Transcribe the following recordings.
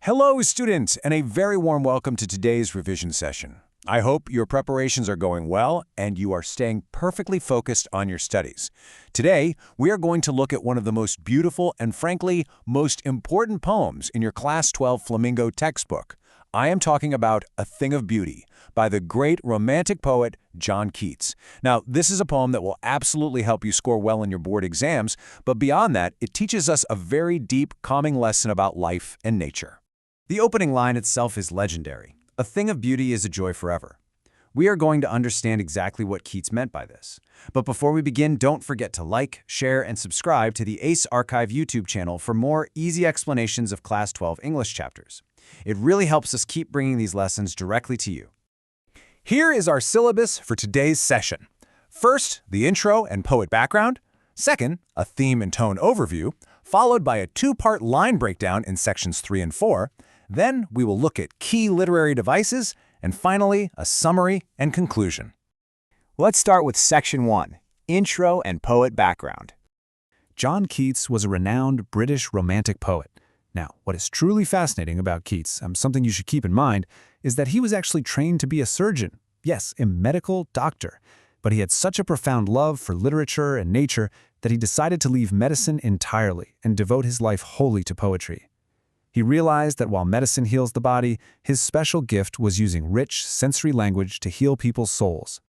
Hello, students, and a very warm welcome to today's revision session. I hope your preparations are going well and you are staying perfectly focused on your studies. Today, we are going to look at one of the most beautiful and, frankly, most important poems in your Class 12 Flamingo textbook. I am talking about A Thing of Beauty by the great romantic poet John Keats. Now, this is a poem that will absolutely help you score well in your board exams, but beyond that, it teaches us a very deep, calming lesson about life and nature. The opening line itself is legendary. A thing of beauty is a joy forever. We are going to understand exactly what Keats meant by this. But before we begin, don't forget to like, share, and subscribe to the ACE Archive YouTube channel for more easy explanations of Class 12 English chapters. It really helps us keep bringing these lessons directly to you. Here is our syllabus for today's session. First, the intro and poet background. Second, a theme and tone overview, followed by a two-part line breakdown in sections 3 and 4. Then we will look at key literary devices, and finally, a summary and conclusion. Let's start with Section 1, Intro and Poet Background. John Keats was a renowned British romantic poet. Now, what is truly fascinating about Keats, something you should keep in mind, is that he was actually trained to be a surgeon. Yes, a medical doctor. But he had such a profound love for literature and nature that he decided to leave medicine entirely and devote his life wholly to poetry. He realized that while medicine heals the body, his special gift was using rich, sensory language to heal people's souls.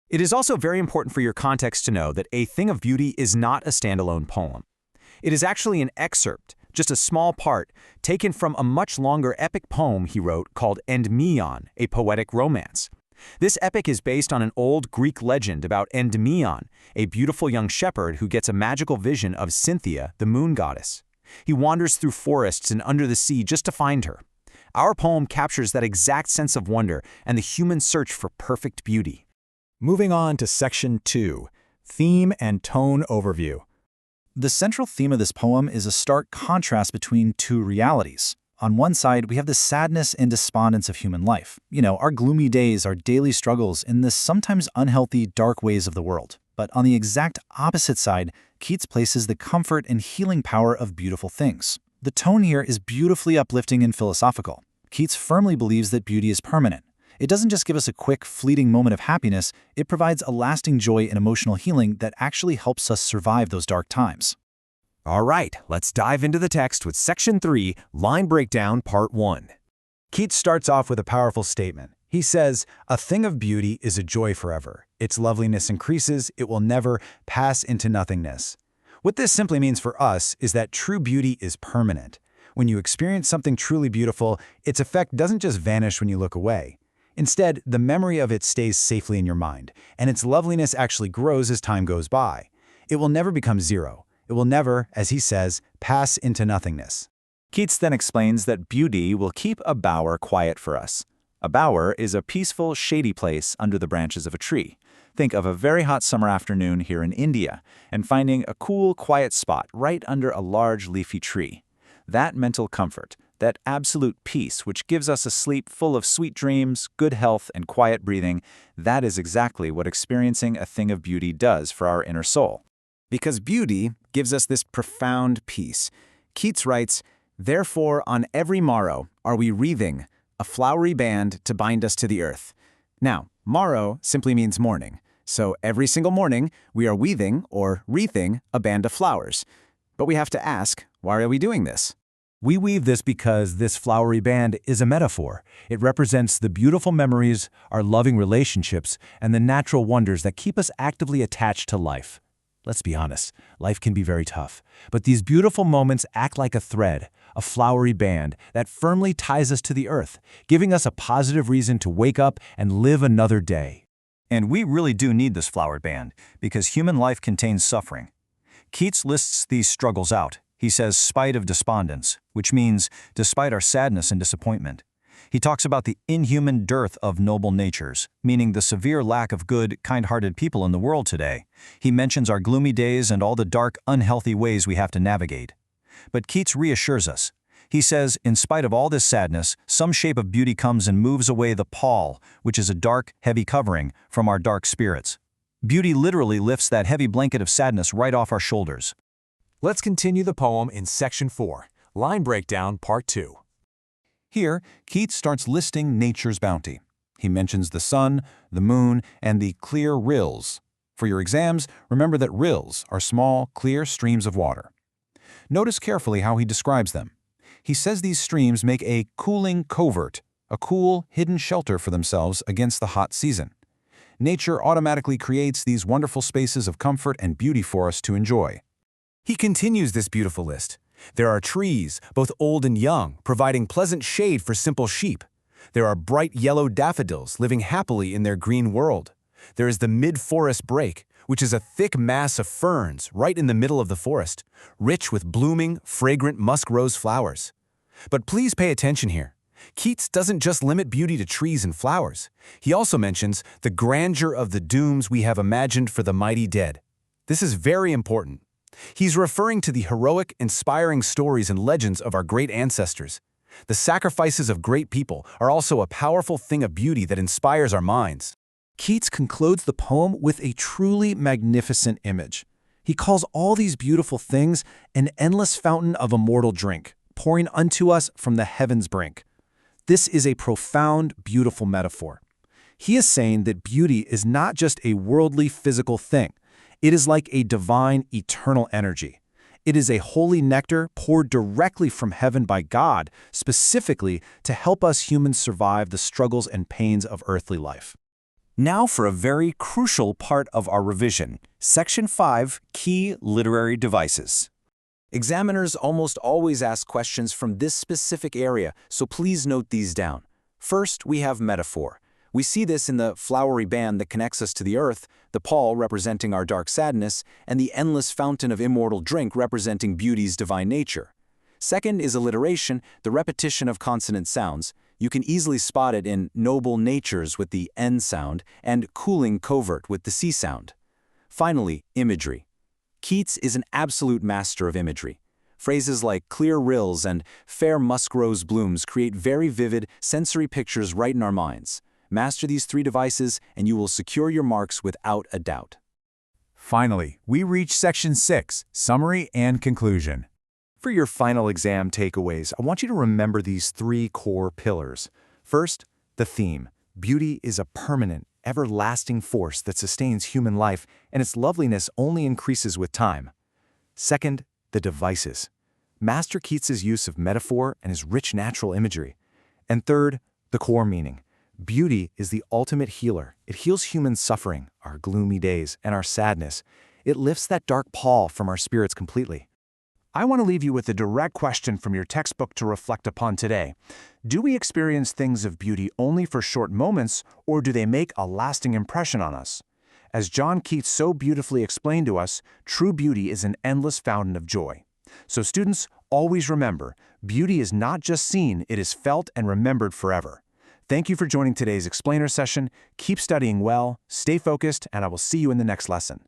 It is also very important for your context to know that A Thing of Beauty is not a standalone poem. It is actually an excerpt, just a small part, taken from a much longer epic poem he wrote called Endymion, a poetic romance. This epic is based on an old Greek legend about Endymion, a beautiful young shepherd who gets a magical vision of Cynthia, the moon goddess. He wanders through forests and under the sea just to find her. Our poem captures that exact sense of wonder and the human search for perfect beauty. Moving on to Section 2, Theme and Tone Overview. The central theme of this poem is a stark contrast between two realities. On one side, we have the sadness and despondence of human life. Our gloomy days, our daily struggles in the sometimes unhealthy, dark ways of the world. But on the exact opposite side, Keats places the comfort and healing power of beautiful things. The tone here is beautifully uplifting and philosophical. Keats firmly believes that beauty is permanent. It doesn't just give us a quick, fleeting moment of happiness, it provides a lasting joy and emotional healing that actually helps us survive those dark times. All right, let's dive into the text with Section 3, Line Breakdown, Part 1. Keats starts off with a powerful statement. He says, "A thing of beauty is a joy forever. Its loveliness increases, it will never pass into nothingness." What this simply means for us is that true beauty is permanent. When you experience something truly beautiful, its effect doesn't just vanish when you look away. Instead, the memory of it stays safely in your mind, and its loveliness actually grows as time goes by. It will never become zero. It will never, as he says, pass into nothingness. Keats then explains that beauty will keep a bower quiet for us. A bower is a peaceful, shady place under the branches of a tree. Think of a very hot summer afternoon here in India and finding a cool, quiet spot right under a large leafy tree. That mental comfort, that absolute peace which gives us a sleep full of sweet dreams, good health, and quiet breathing, that is exactly what experiencing a thing of beauty does for our inner soul. Because beauty gives us this profound peace. Keats writes, "Therefore on every morrow are we wreathing a flowery band to bind us to the earth." Now, morrow simply means morning. So every single morning, we are weaving or wreathing a band of flowers. But we have to ask, why are we doing this? We weave this because this flowery band is a metaphor. It represents the beautiful memories, our loving relationships, and the natural wonders that keep us actively attached to life. Let's be honest, life can be very tough. But these beautiful moments act like a thread, a flowery band that firmly ties us to the earth, giving us a positive reason to wake up and live another day. And we really do need this flowered band, because human life contains suffering. Keats lists these struggles out. He says, spite of despondence, which means despite our sadness and disappointment. He talks about the inhuman dearth of noble natures, meaning the severe lack of good, kind-hearted people in the world today. He mentions our gloomy days and all the dark, unhealthy ways we have to navigate. But Keats reassures us. He says, in spite of all this sadness, some shape of beauty comes and moves away the pall, which is a dark, heavy covering, from our dark spirits. Beauty literally lifts that heavy blanket of sadness right off our shoulders. Let's continue the poem in Section 4, Line Breakdown, Part 2. Here, Keats starts listing nature's bounty. He mentions the sun, the moon, and the clear rills. For your exams, remember that rills are small, clear streams of water. Notice carefully how he describes them. He says these streams make a cooling covert, a cool, hidden shelter for themselves against the hot season. Nature automatically creates these wonderful spaces of comfort and beauty for us to enjoy. He continues this beautiful list. There are trees, both old and young, providing pleasant shade for simple sheep. There are bright yellow daffodils living happily in their green world. There is the mid-forest brake, which is a thick mass of ferns right in the middle of the forest, rich with blooming, fragrant musk rose flowers. But please pay attention here. Keats doesn't just limit beauty to trees and flowers. He also mentions the grandeur of the dooms we have imagined for the mighty dead. This is very important. He's referring to the heroic, inspiring stories and legends of our great ancestors. The sacrifices of great people are also a powerful thing of beauty that inspires our minds. Keats concludes the poem with a truly magnificent image. He calls all these beautiful things an endless fountain of immortal drink, pouring unto us from the heaven's brink. This is a profound, beautiful metaphor. He is saying that beauty is not just a worldly, physical thing. It is like a divine, eternal energy. It is a holy nectar poured directly from heaven by God, specifically to help us humans survive the struggles and pains of earthly life. Now for a very crucial part of our revision, Section 5, Key Literary Devices. Examiners almost always ask questions from this specific area, so please note these down. First, we have metaphor. We see this in the flowery band that connects us to the earth, the pall representing our dark sadness, and the endless fountain of immortal drink representing beauty's divine nature. Second is alliteration, the repetition of consonant sounds. You can easily spot it in noble natures with the N sound and cooling covert with the C sound. Finally, imagery. Keats is an absolute master of imagery. Phrases like clear rills and fair musk rose blooms create very vivid, sensory pictures right in our minds. Master these three devices, and you will secure your marks without a doubt. Finally, we reach Section 6, Summary and Conclusion. For your final exam takeaways, I want you to remember these three core pillars. First, the theme. Beauty is a permanent, everlasting force that sustains human life, and its loveliness only increases with time. Second, the devices. Master Keats's use of metaphor and his rich natural imagery. And third, the core meaning. Beauty is the ultimate healer. It heals human suffering, our gloomy days, and our sadness. It lifts that dark pall from our spirits completely. I want to leave you with a direct question from your textbook to reflect upon today. Do we experience things of beauty only for short moments, or do they make a lasting impression on us? As John Keats so beautifully explained to us, true beauty is an endless fountain of joy. So students, always remember, beauty is not just seen, it is felt and remembered forever. Thank you for joining today's explainer session. Keep studying well, stay focused, and I will see you in the next lesson.